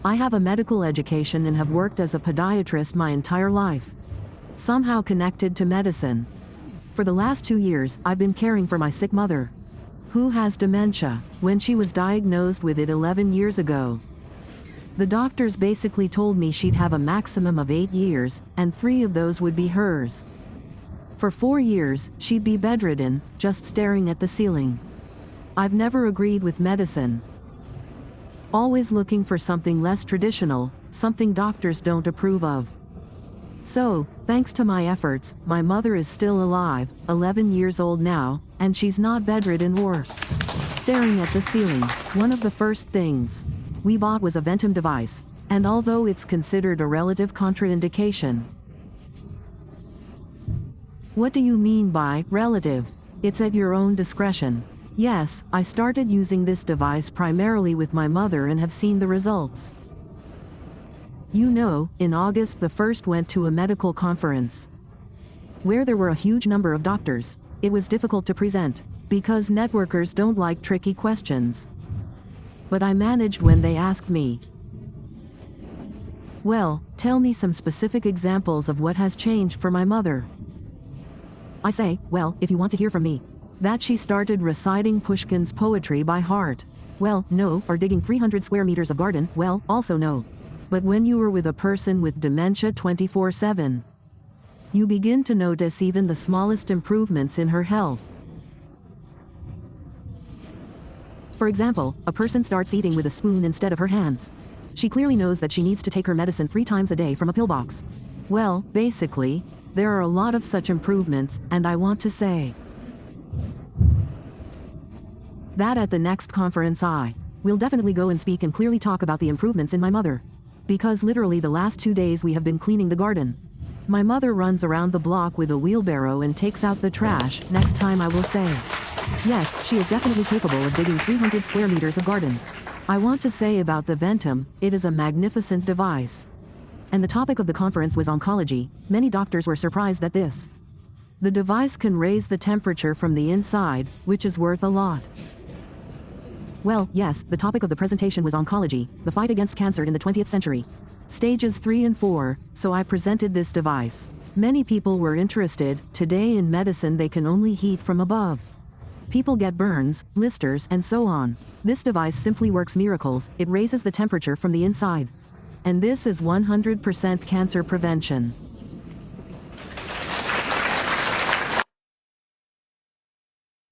I have a medical education and have worked as a podiatrist my entire life. Somehow connected to medicine. For the last 2 years, I've been caring for my sick mother, who has dementia, when she was diagnosed with it 11 years ago. The doctors basically told me she'd have a maximum of 8 years, and 3 of those would be hers. For 4 years, she'd be bedridden, just staring at the ceiling. I've never agreed with medicine. Always looking for something less traditional, something doctors don't approve of. So, thanks to my efforts, my mother is still alive, 11 years old now, and she's not bedridden or staring at the ceiling. One of the first things we bought was a Ventum device, and although it's considered a relative contraindication. What do you mean by relative? It's at your own discretion. Yes, I started using this device primarily with my mother and have seen the results. You know, in August the first went to a medical conference where there were a huge number of doctors. It was difficult to present, because networkers don't like tricky questions. But I managed when they asked me. Well, tell me some specific examples of what has changed for my mother. I say, well, if you want to hear from me, that she started reciting Pushkin's poetry by heart. Well, no, or digging 300 square meters of garden, well, also no. But when you are with a person with dementia 24/7, you begin to notice even the smallest improvements in her health. For example, a person starts eating with a spoon instead of her hands. She clearly knows that she needs to take her medicine 3 times a day from a pillbox. Well, basically, there are a lot of such improvements, and I want to say that at the next conference I will definitely go and speak and clearly talk about the improvements in my mother. Because literally the last 2 days we have been cleaning the garden. My mother runs around the block with a wheelbarrow and takes out the trash. Next time I will say, yes, she is definitely capable of digging 300 square meters of garden. I want to say about the Ventum, it is a magnificent device. And the topic of the conference was oncology. Many doctors were surprised at this. The device can raise the temperature from the inside, which is worth a lot. Well, yes, the topic of the presentation was oncology, the fight against cancer in the 20th century. Stages 3 and 4, so I presented this device. Many people were interested. Today in medicine they can only heat from above. People get burns, blisters, and so on. This device simply works miracles. It raises the temperature from the inside. And this is 100% cancer prevention.